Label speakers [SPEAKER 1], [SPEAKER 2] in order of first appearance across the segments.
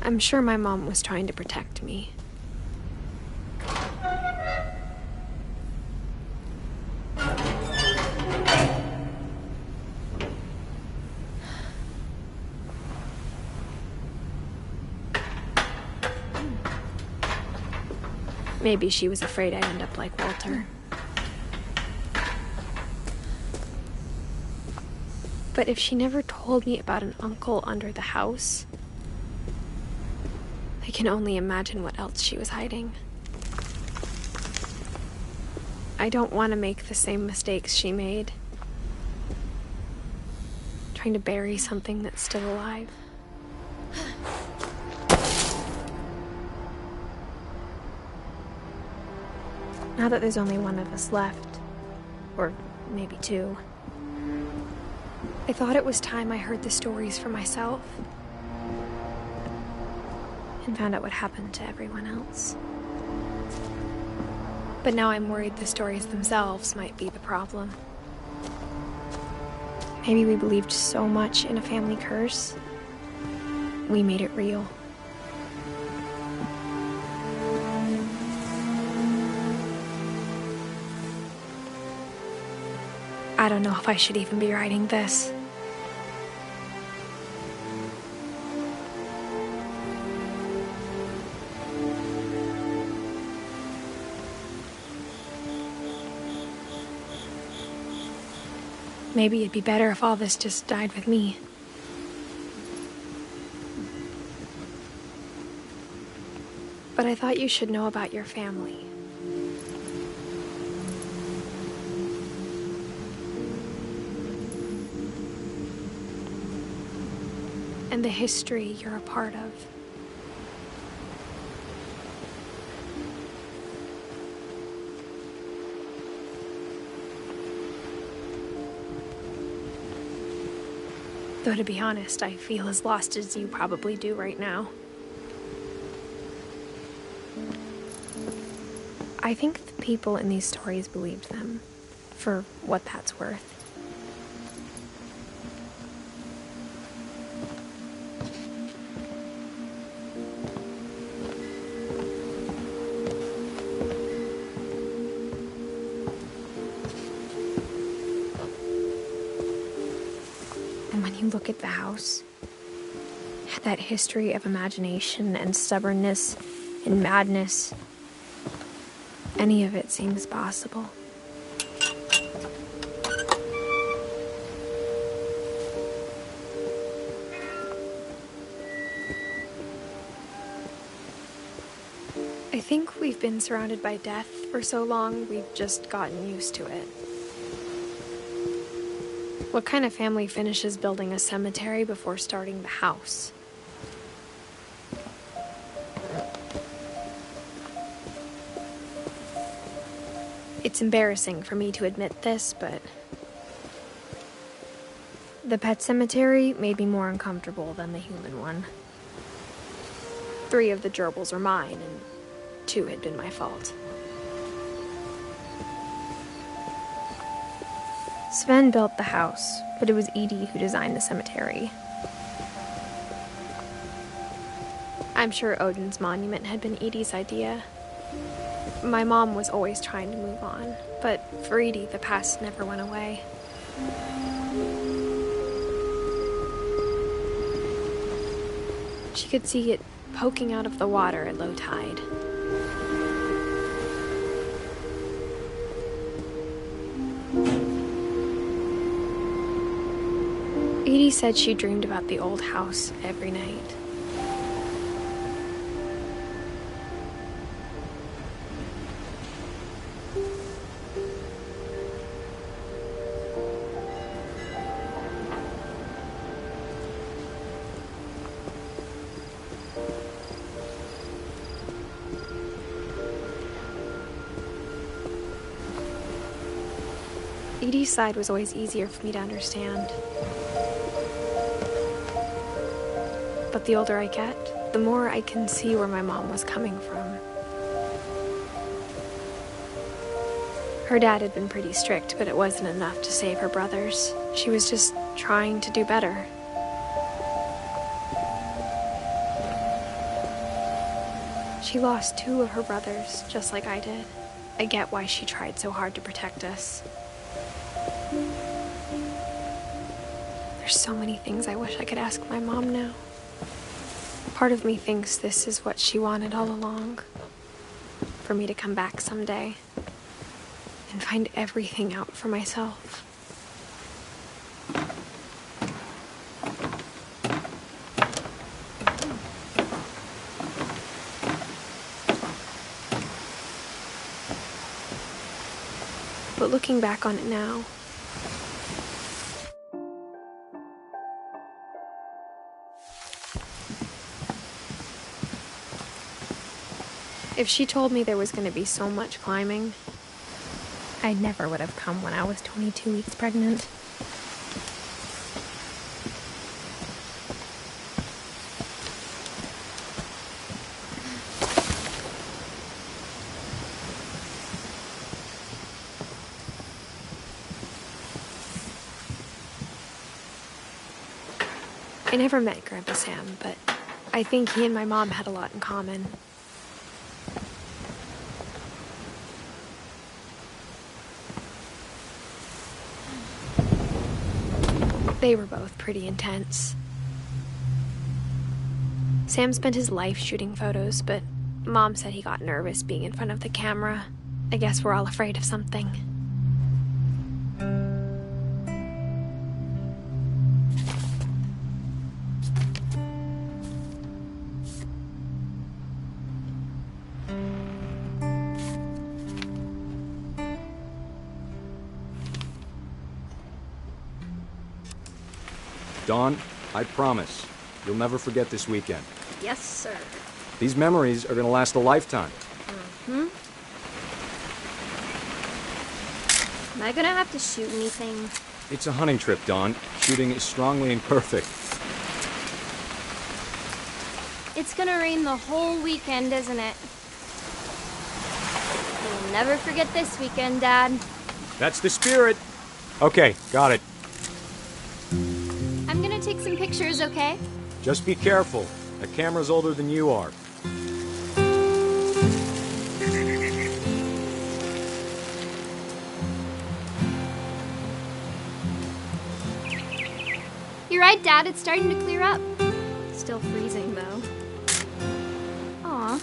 [SPEAKER 1] I'm sure my mom was trying to protect me. Maybe she was afraid I'd end up like Walter. But if she never told me about an uncle under the house, I can only imagine what else she was hiding. I don't want to make the same mistakes she made. Trying to bury something that's still alive. Now that there's only one of us left, or maybe two, I thought it was time I heard the stories for myself and found out what happened to everyone else. But now I'm worried the stories themselves might be the problem. Maybe we believed so much in a family curse, we made it real. I don't know if I should even be writing this. Maybe it'd be better if all this just died with me. But I thought you should know about your family. And the history you're a part of. Though to be honest, I feel as lost as you probably do right now. I think the people in these stories believed them, for what that's worth. And when you look at the house, that history of imagination and stubbornness and madness, any of it seems possible. I think we've been surrounded by death for so long, we've just gotten used to it. What kind of family finishes building a cemetery before starting the house? It's embarrassing for me to admit this, but the pet cemetery made me more uncomfortable than the human one. 3 of the gerbils were mine, and 2 had been my fault. Sven built the house, but it was Edith who designed the cemetery. I'm sure Odin's monument had been Edith's idea. My mom was always trying to move on, but for Edith, the past never went away. She could see it poking out of the water at low tide. Edie said she dreamed about the old house every night. Edie's side was always easier for me to understand. But the older I get, the more I can see where my mom was coming from. Her dad had been pretty strict, but it wasn't enough to save her brothers. She was just trying to do better. She lost 2 of her brothers, just like I did. I get why she tried so hard to protect us. There's so many things I wish I could ask my mom now. Part of me thinks this is what she wanted all along. For me to come back someday and find everything out for myself. But looking back on it now, if she told me there was going to be so much climbing, I never would have come when I was 22 weeks pregnant. I never met Grandpa Sam, but I think he and my mom had a lot in common. They were both pretty intense. Sam spent his life shooting photos, but Mom said he got nervous being in front of the camera. I guess we're all afraid of something.
[SPEAKER 2] Dawn, I promise, you'll never forget this weekend.
[SPEAKER 3] Yes, sir.
[SPEAKER 2] These memories are gonna last a lifetime.
[SPEAKER 3] Mm-hmm. Am I gonna have to shoot anything?
[SPEAKER 2] It's a hunting trip, Dawn. Shooting is strongly imperfect.
[SPEAKER 3] It's gonna rain the whole weekend, isn't it? You'll never forget this weekend, Dad.
[SPEAKER 2] That's the spirit. Okay, got it.
[SPEAKER 3] I'm gonna take some pictures, okay?
[SPEAKER 2] Just be careful. The camera's older than you are.
[SPEAKER 3] You're right, Dad. It's starting to clear up. Still freezing, though. Aw.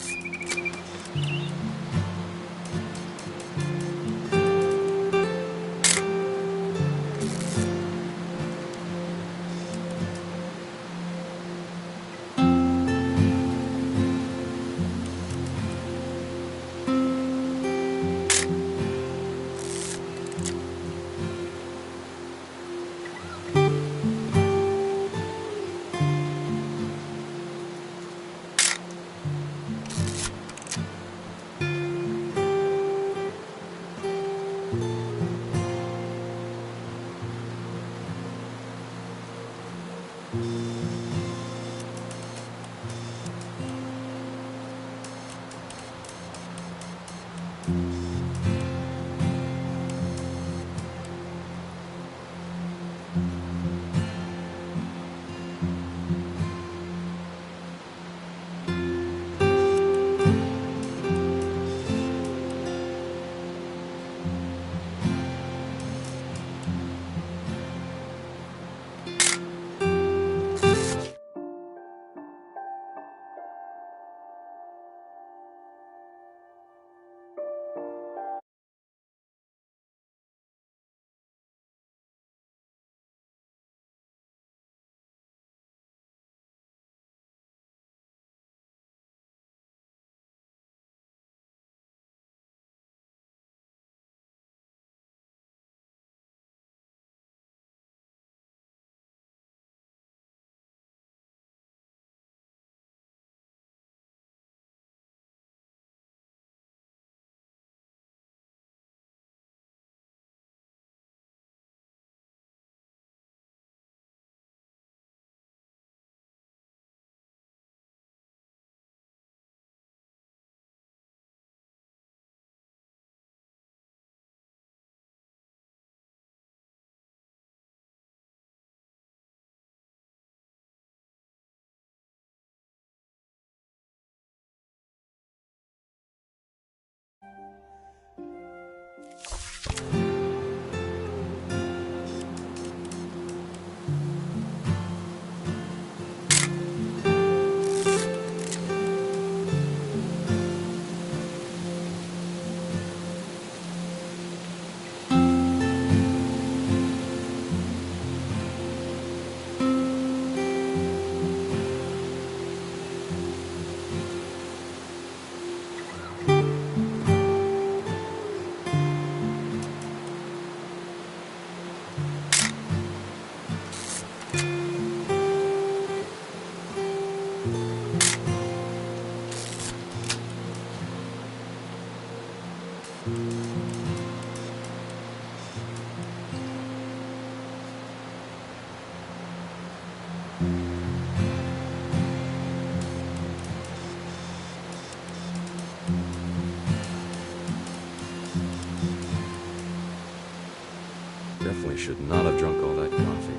[SPEAKER 2] Definitely should not have drunk all that coffee.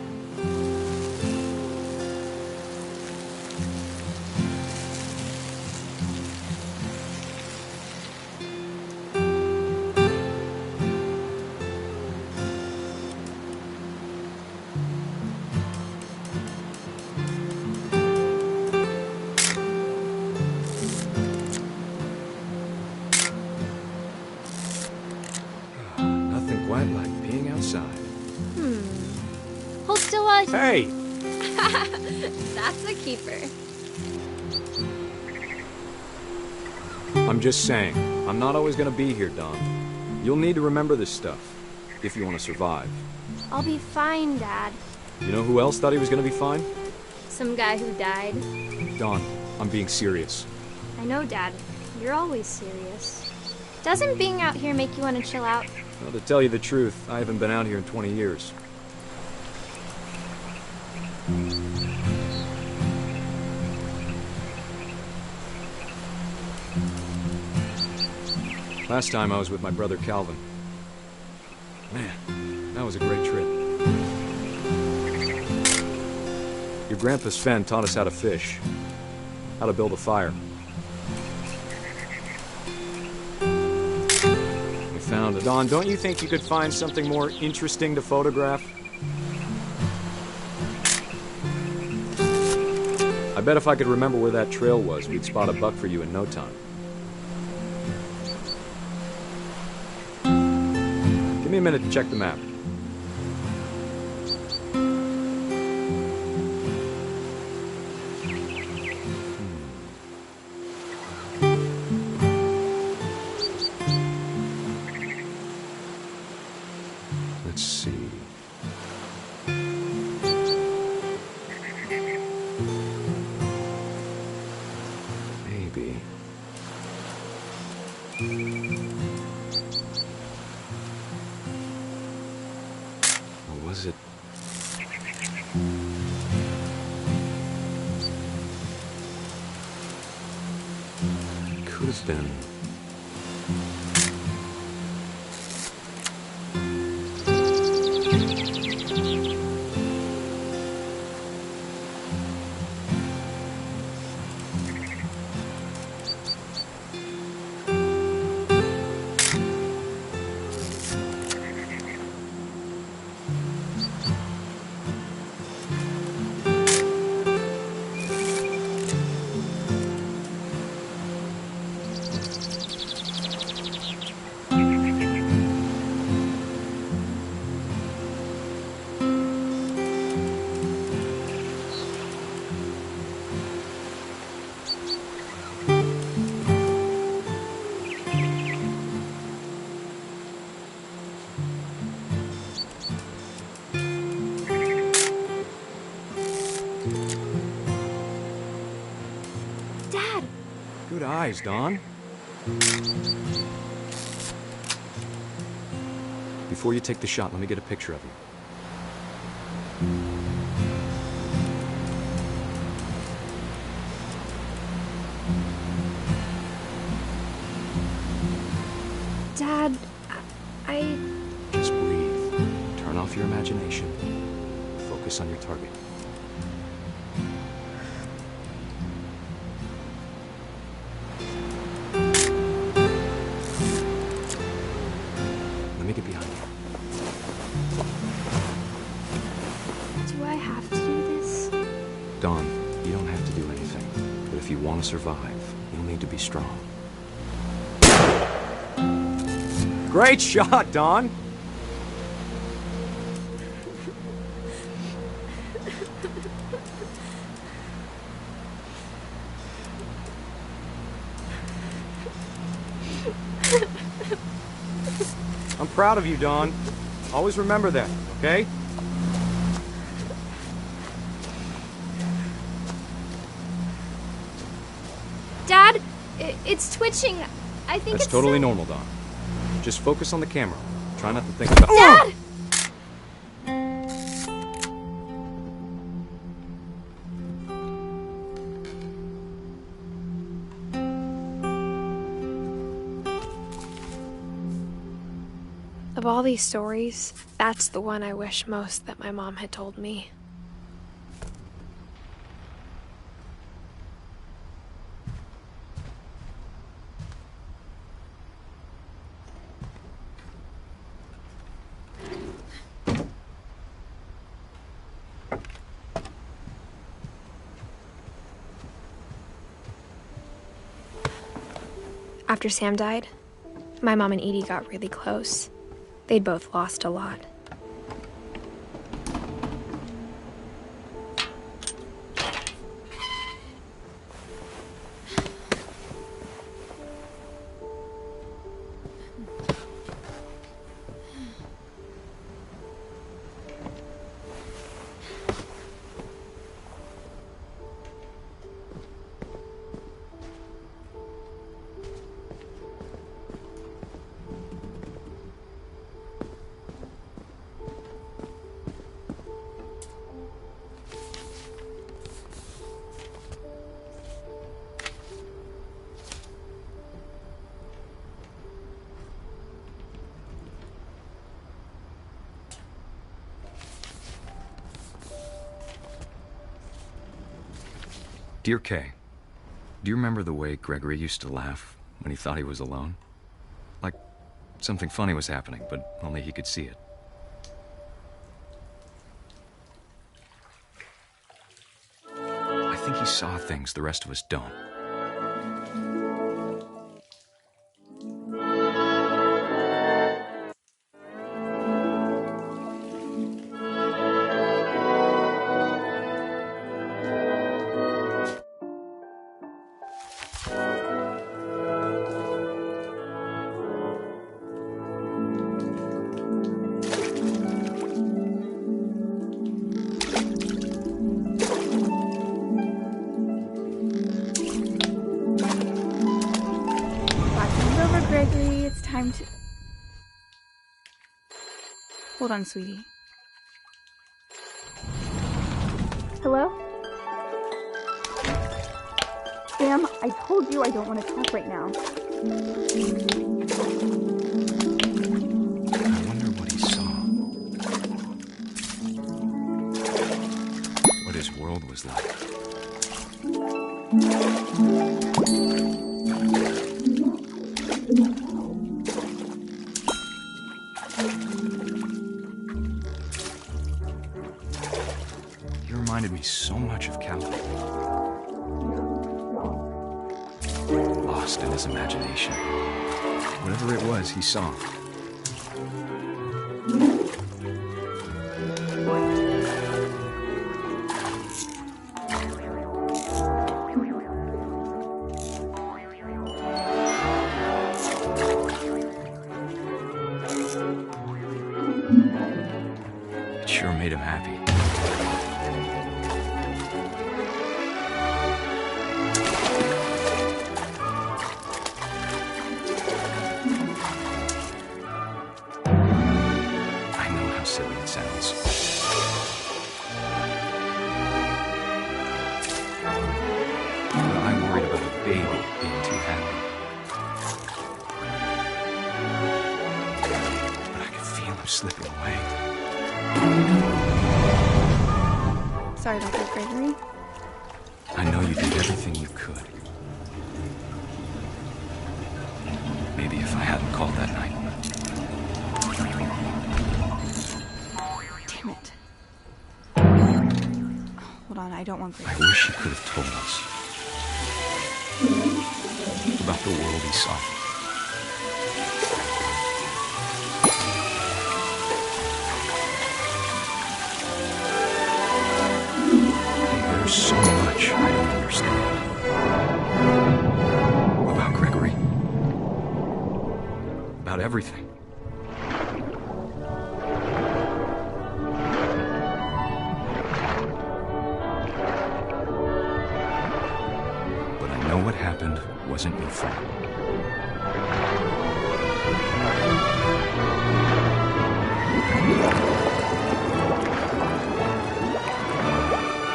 [SPEAKER 2] Nothing quite like peeing outside.
[SPEAKER 3] Hold still while I...
[SPEAKER 2] Hey!
[SPEAKER 3] That's a keeper.
[SPEAKER 2] I'm just saying, I'm not always gonna be here, Don. You'll need to remember this stuff, if you want to survive.
[SPEAKER 3] I'll be fine, Dad.
[SPEAKER 2] You know who else thought he was gonna be fine?
[SPEAKER 3] Some guy who died.
[SPEAKER 2] Don, I'm being serious.
[SPEAKER 3] I know, Dad. You're always serious. Doesn't being out here make you want to chill out?
[SPEAKER 2] Well, to tell you the truth, I haven't been out here in 20 years. Last time I was with my brother Calvin. Man, that was a great trip. Your grandpa Sven taught us how to fish, how to build a fire. We found it. Don, don't you think you could find something more interesting to photograph? I bet if I could remember where that trail was, we'd spot a buck for you in no time. Give me a minute to check the map. Let's see. Maybe. Or was it? It could have been.
[SPEAKER 3] Dad!
[SPEAKER 2] Good eyes, Don. Before you take the shot, let me get a picture of you.
[SPEAKER 1] Dad, I...
[SPEAKER 2] Just breathe. Turn off your imagination. Focus on your target. Let me get behind you.
[SPEAKER 1] Do I have to do this?
[SPEAKER 2] Don, you don't have to do anything. But if you want to survive, you'll need to be strong. Great shot, Don! I'm proud of you, Don. Always remember that, okay?
[SPEAKER 3] Dad, it's twitching. I think
[SPEAKER 2] That's
[SPEAKER 3] it's
[SPEAKER 2] totally normal, Dawn. Just focus on the camera. Try not to think about...
[SPEAKER 3] Dad!
[SPEAKER 1] Of all these stories, that's the one I wish most that my mom had told me. After Sam died, my mom and Edie got really close. They'd both lost a lot.
[SPEAKER 2] Dear Kay, do you remember the way Gregory used to laugh when he thought he was alone? Like something funny was happening, but only he could see it. I think he saw things the rest of us don't.
[SPEAKER 4] Gregory, it's time to... Hold on, sweetie. Hello? Sam, I told you I don't want to talk right now.
[SPEAKER 2] I wonder what he saw. What his world was like. He reminded me so much of Calvin. Lost in his imagination. Whatever it was, he saw. It sure made him happy. I know how silly it sounds. But I worried about a baby being too happy. But I could feel him slipping away.
[SPEAKER 4] Sorry about that, Gregory.
[SPEAKER 2] I know you did everything you could. Maybe if I hadn't called that night.
[SPEAKER 4] Damn it. Hold on, I don't want
[SPEAKER 2] I
[SPEAKER 4] Gregory.
[SPEAKER 2] wish he could have told us about the world he saw. There's so much I don't understand about Gregory. About everything. But I know what happened wasn't your fault.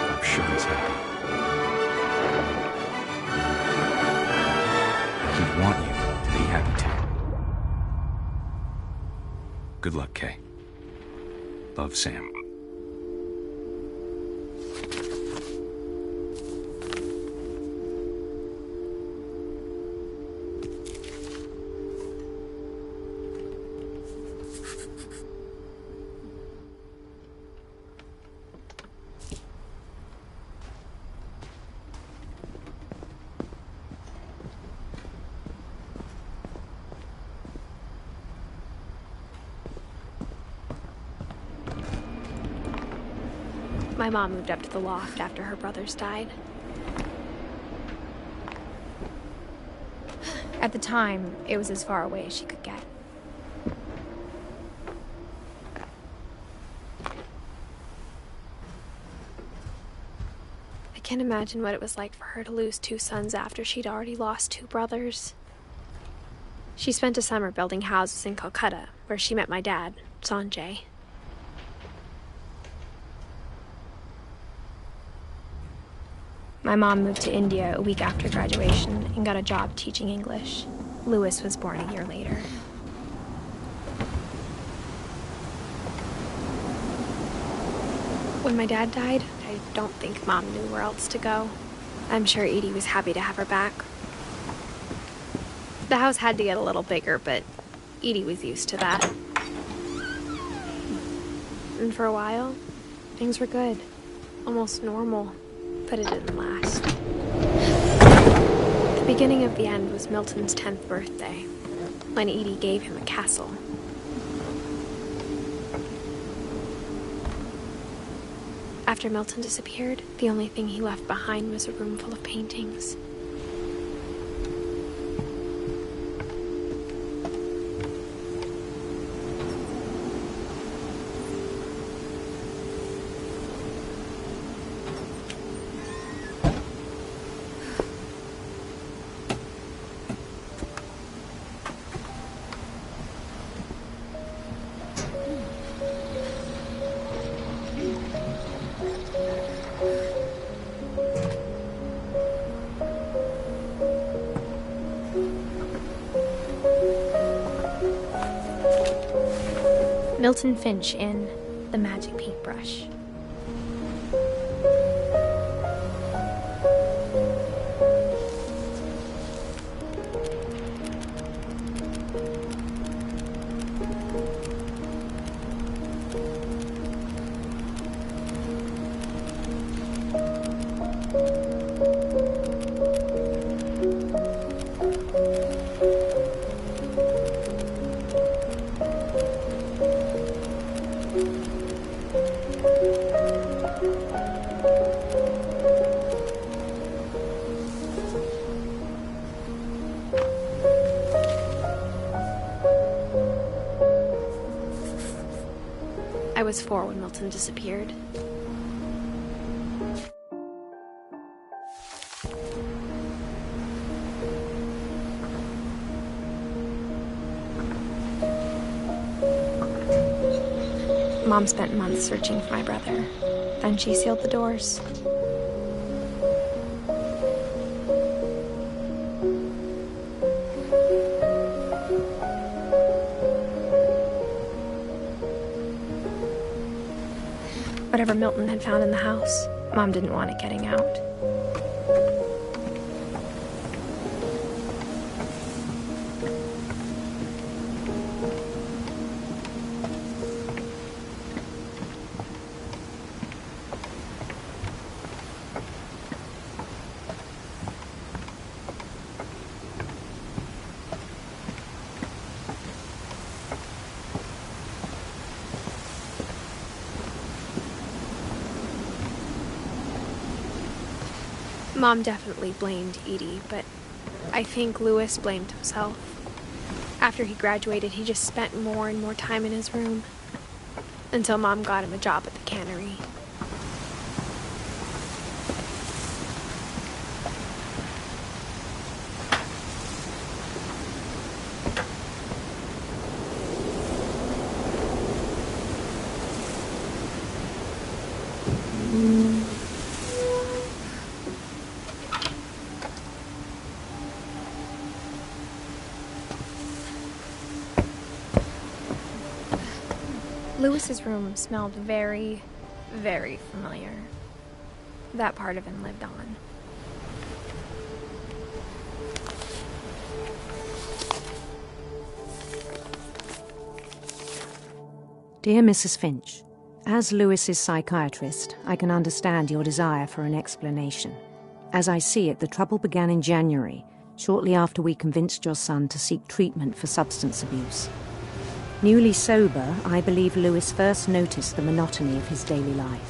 [SPEAKER 2] I'm sure he's happy. He'd want you to be happy too. Good luck, Kay. Love, Sam.
[SPEAKER 1] My mom moved up to the loft after her brothers died. At the time, it was as far away as she could get. I can't imagine what it was like for her to lose 2 sons after she'd already lost 2 brothers. She spent a summer building houses in Calcutta, where she met my dad, Sanjay. My mom moved to India a week after graduation and got a job teaching English. Louis was born a year later. When my dad died, I don't think Mom knew where else to go. I'm sure Edie was happy to have her back. The house had to get a little bigger, but Edie was used to that. And for a while, things were good. Almost normal. But it didn't last. The beginning of the end was Milton's 10th birthday, when Edie gave him a castle. After Milton disappeared, the only thing he left behind was a room full of paintings. Milton Finch in The Magic Paintbrush. I was 4 when Milton disappeared. Mom spent months searching for my brother. Then she sealed the doors. Whatever Milton had found in the house, Mom didn't want it getting out. Mom definitely blamed Edie, but I think Louis blamed himself. After he graduated, he just spent more and more time in his room, until Mom got him a job at the cannery. Lewis's room smelled very, very familiar. That part of him lived on.
[SPEAKER 5] Dear Mrs. Finch, as Lewis's psychiatrist, I can understand your desire for an explanation. As I see it, the trouble began in January, shortly after we convinced your son to seek treatment for substance abuse. Newly sober, I believe Lewis first noticed the monotony of his daily life.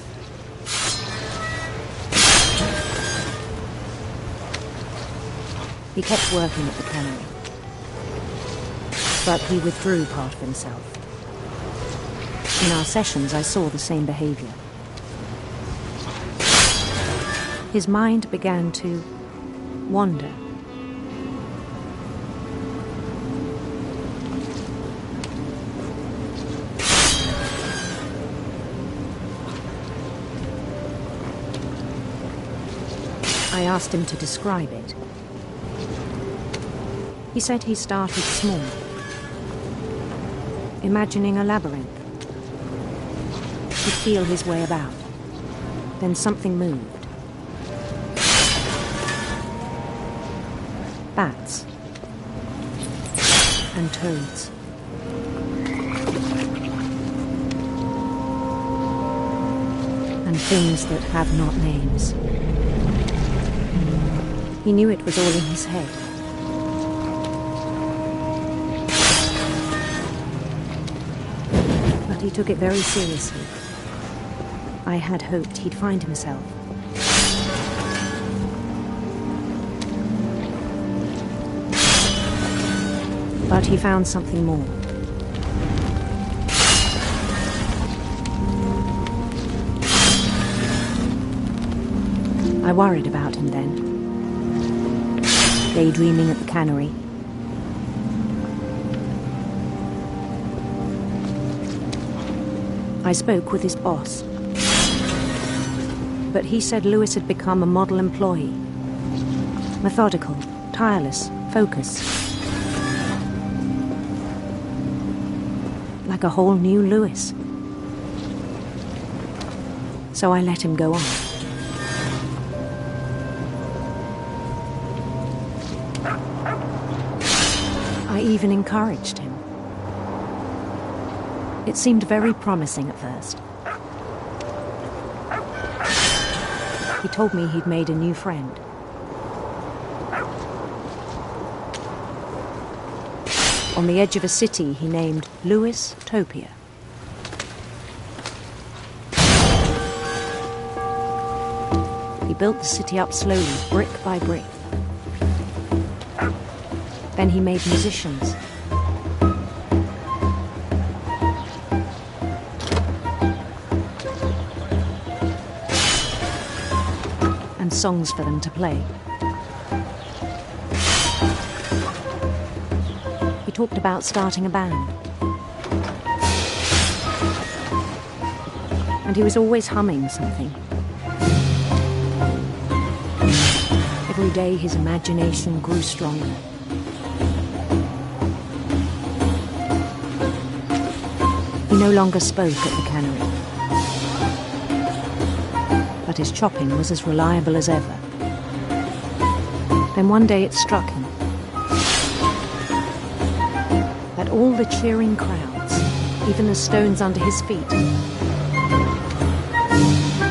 [SPEAKER 5] He kept working at the cannery, but he withdrew part of himself. In our sessions, I saw the same behavior. His mind began to wander. I asked him to describe it. He said he started small, imagining a labyrinth. He'd feel his way about. Then something moved. Bats and toads. And things that have not names. He knew it was all in his head. But he took it very seriously. I had hoped he'd find himself. But he found something more. I worried about him then, daydreaming at the cannery. I spoke with his boss, but he said Lewis had become a model employee. Methodical, tireless, focused. Like a whole new Lewis. So I let him go on. I even encouraged him. It seemed very promising at first. He told me he'd made a new friend. On the edge of a city he named Lewis Topia. He built the city up slowly, brick by brick. Then he made musicians. And songs for them to play. He talked about starting a band. And he was always humming something. Every day his imagination grew stronger. He no longer spoke at the cannery. But his chopping was as reliable as ever. Then one day it struck him that all the cheering crowds, even the stones under his feet,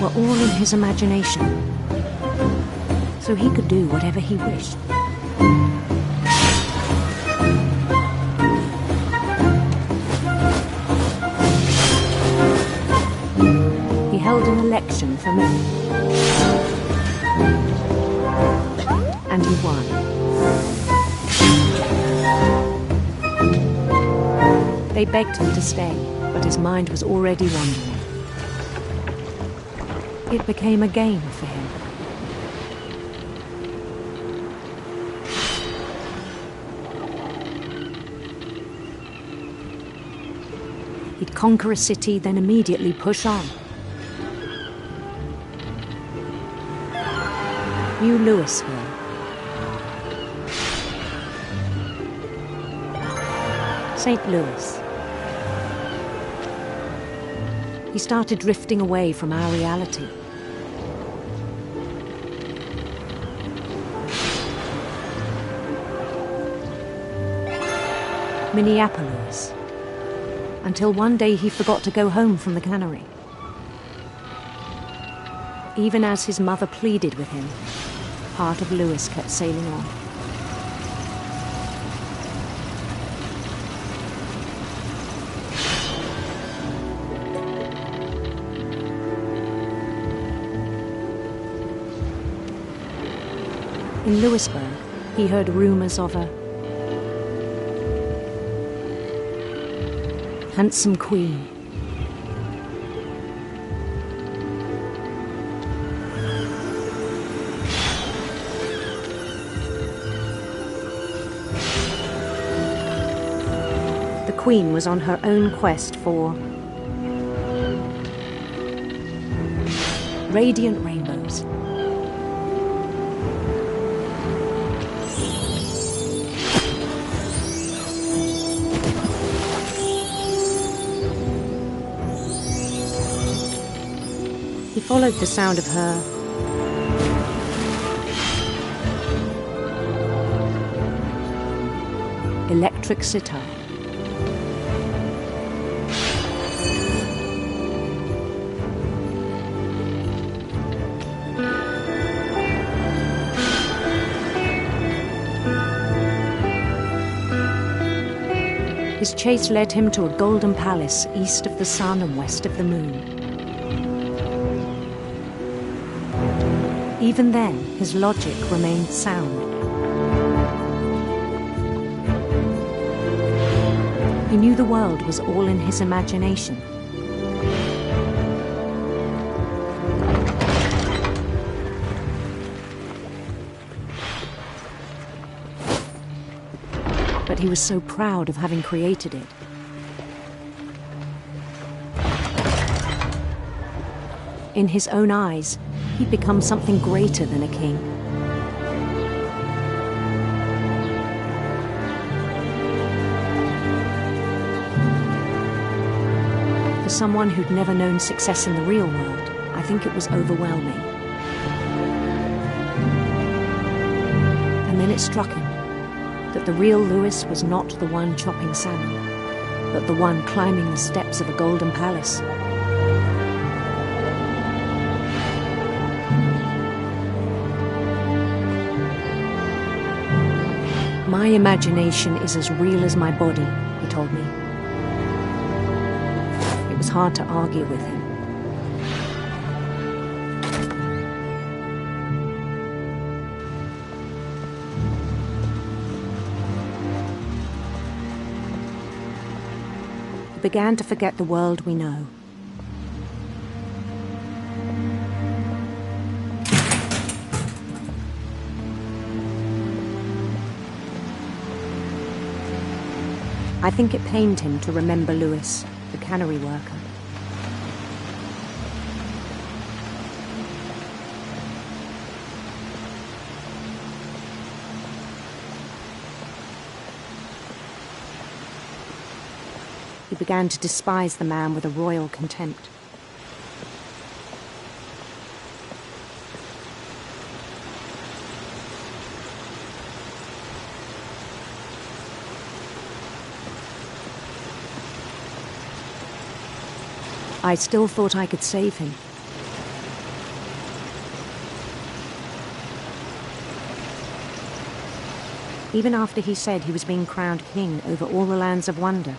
[SPEAKER 5] were all in his imagination, so he could do whatever he wished. He held an election for me, and he won. They begged him to stay, but his mind was already wandering. It became a game for him. He'd conquer a city, then immediately push on. New Louisville. St. Louis. He started drifting away from our reality. Minneapolis. Until one day he forgot to go home from the cannery. Even as his mother pleaded with him, part of Lewis kept sailing on. In Lewisburg, he heard rumors of a handsome queen. The queen was on her own quest for radiant rainbows. He followed the sound of her electric sitar. His chase led him to a golden palace east of the sun and west of the moon. Even then, his logic remained sound. He knew the world was all in his imagination. But he was so proud of having created it. In his own eyes, he'd become something greater than a king. For someone who'd never known success in the real world, I think it was overwhelming. And then it struck him that the real Lewis was not the one chopping salmon, but the one climbing the steps of a golden palace. My imagination is as real as my body, he told me. It was hard to argue with him. He began to forget the world we know. I think it pained him to remember Lewis, the cannery worker. He began to despise the man with a royal contempt. I still thought I could save him. Even after he said he was being crowned king over all the lands of wonder.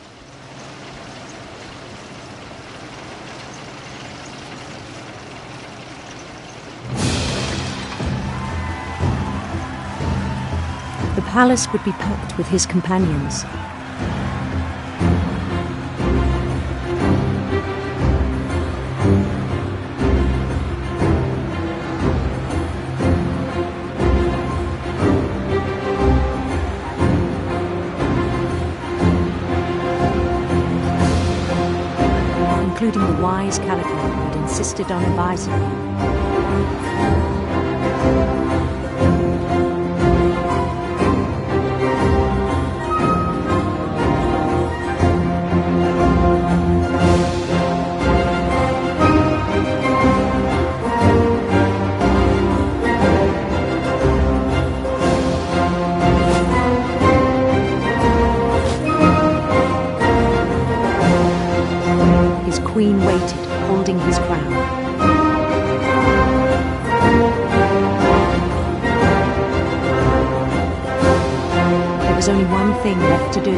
[SPEAKER 5] The palace would be packed with his companions. Including the wise Calico who had insisted on advising him. There's only one thing left to do.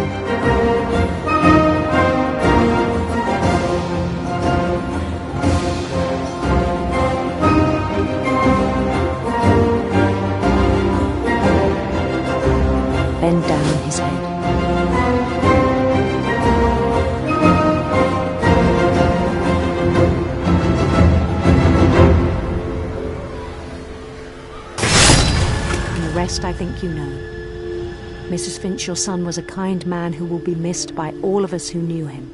[SPEAKER 5] Bend down his head. And the rest I think you know. Mrs. Finch, your son was a kind man who will be missed by all of us who knew him.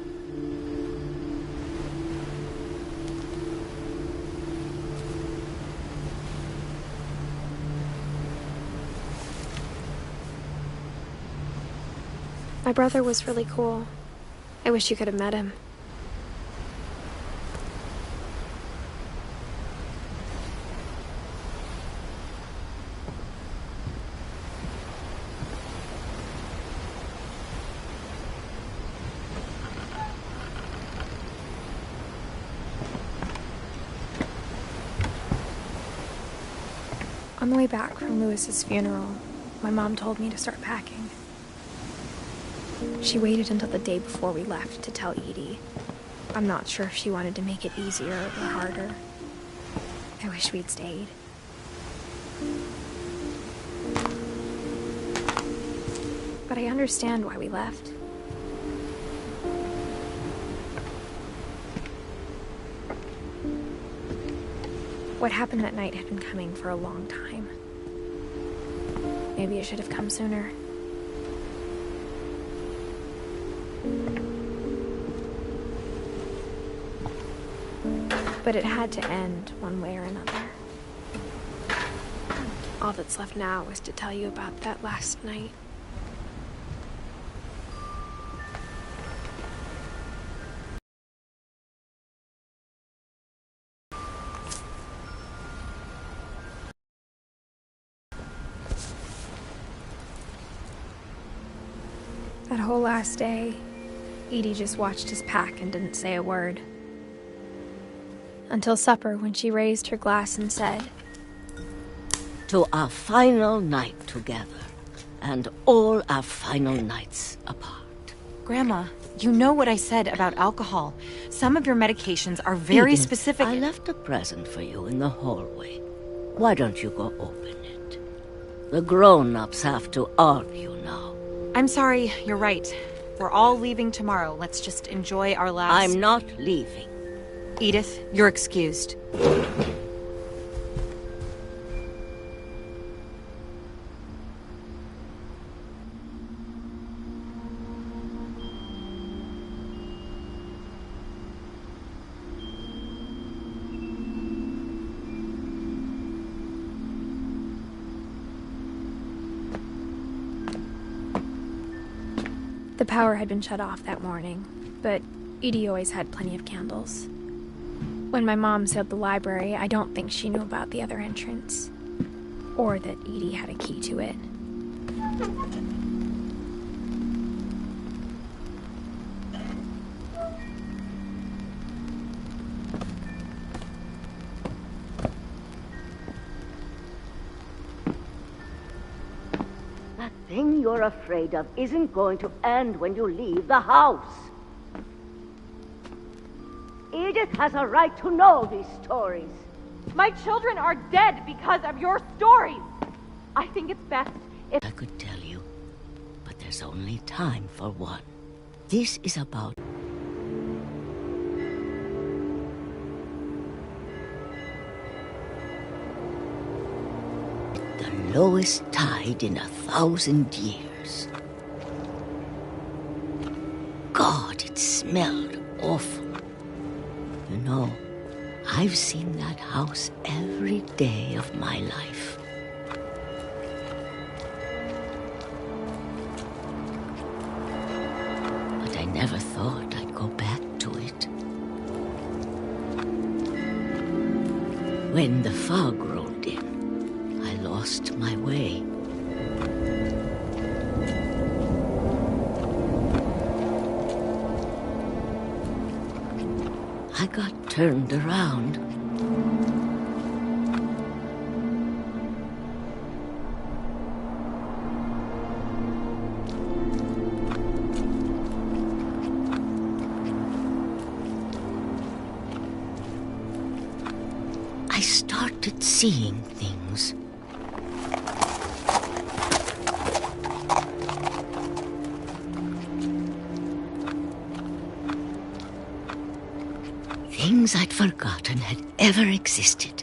[SPEAKER 1] My brother was really cool. I wish you could have met him. On the way back from Lewis's funeral, my mom told me to start packing. She waited until the day before we left to tell Edie. I'm not sure if she wanted to make it easier or harder. I wish we'd stayed. But I understand why we left. What happened that night had been coming for a long time. Maybe it should have come sooner. But it had to end one way or another. All that's left now is to tell you about that last night. That whole last day, Edie just watched us pack and didn't say a word. Until supper, when she raised her glass and said,
[SPEAKER 6] "To our final night together, and all our final nights apart."
[SPEAKER 7] Grandma, you know what I said about alcohol. Some of your medications are very
[SPEAKER 6] Edith,
[SPEAKER 7] specific.
[SPEAKER 6] I left a present for you in the hallway. Why don't you go open it? The grown-ups have to argue now.
[SPEAKER 7] I'm sorry, you're right. We're all leaving tomorrow. Let's just enjoy our last...
[SPEAKER 6] I'm not leaving.
[SPEAKER 7] Edith, you're excused.
[SPEAKER 1] The power had been shut off that morning, but Edie always had plenty of candles. When my mom sealed the library, I don't think she knew about the other entrance, or that Edie had a key to it.
[SPEAKER 6] That thing you're afraid of isn't going to end when you leave the house. Edith has a right to know these stories.
[SPEAKER 4] My children are dead because of your stories. I think it's best if
[SPEAKER 6] I could tell you, but there's only time for one. This is about... the lowest tide in 1,000 years. God, it smelled awful. You know, I've seen that house every day of my life. But I never thought I'd go back to it. When the fog rolled in, I lost my way. I got turned around. seeing things. Things I'd forgotten had ever existed.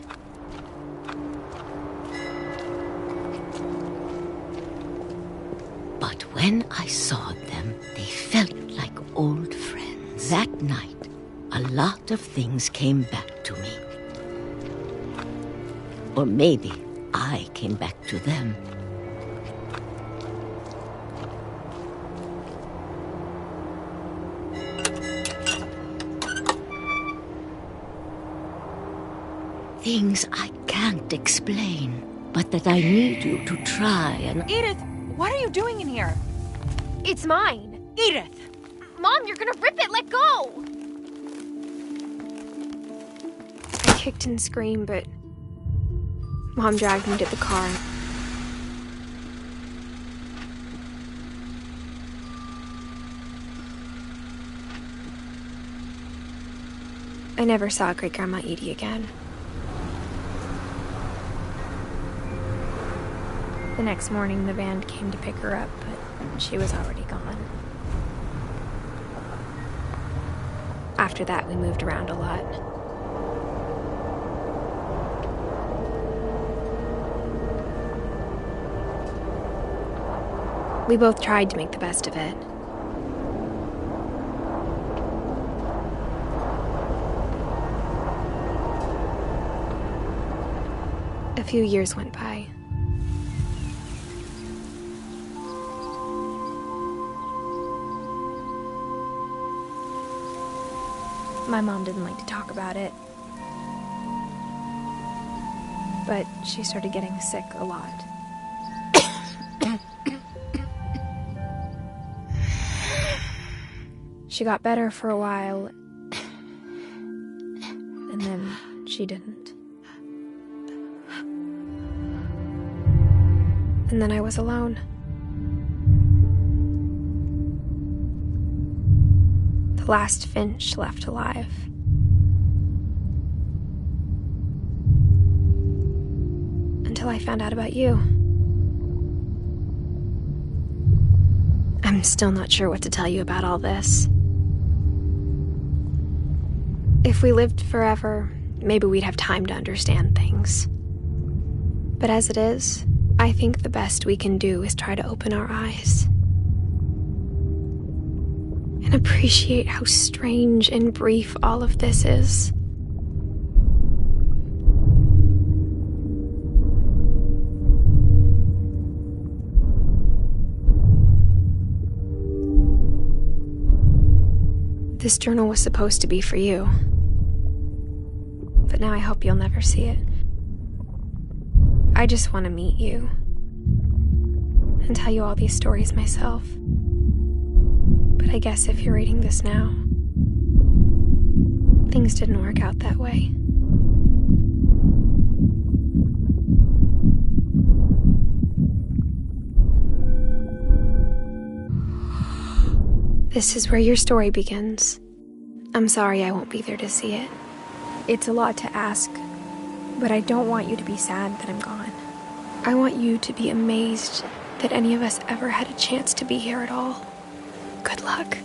[SPEAKER 6] But when I saw them, they felt like old friends. That night, a lot of things came back to me. Or maybe I came back to them. Things I can't explain, but that I need you to try and...
[SPEAKER 7] Edith, what are you doing in here?
[SPEAKER 1] It's mine.
[SPEAKER 7] Edith!
[SPEAKER 3] Mom, you're gonna rip it! Let go!
[SPEAKER 1] I kicked and screamed, but Mom dragged me to the car. I never saw Great-Grandma Edie again. The next morning, the band came to pick her up, but she was already gone. After that, we moved around a lot. We both tried to make the best of it. A few years went by. My mom didn't like to talk about it, but she started getting sick a lot. She got better for a while, and then she didn't. And then I was alone. The last Finch left alive. Until I found out about you. I'm still not sure what to tell you about all this. If we lived forever, maybe we'd have time to understand things. But as it is, I think the best we can do is try to open our eyes. And appreciate how strange and brief all of this is. This journal was supposed to be for you. But now I hope you'll never see it. I just want to meet you. And tell you all these stories myself. But I guess if you're reading this now, things didn't work out that way. This is where your story begins. I'm sorry I won't be there to see it. It's a lot to ask, but I don't want you to be sad that I'm gone. I want you to be amazed that any of us ever had a chance to be here at all. Good luck.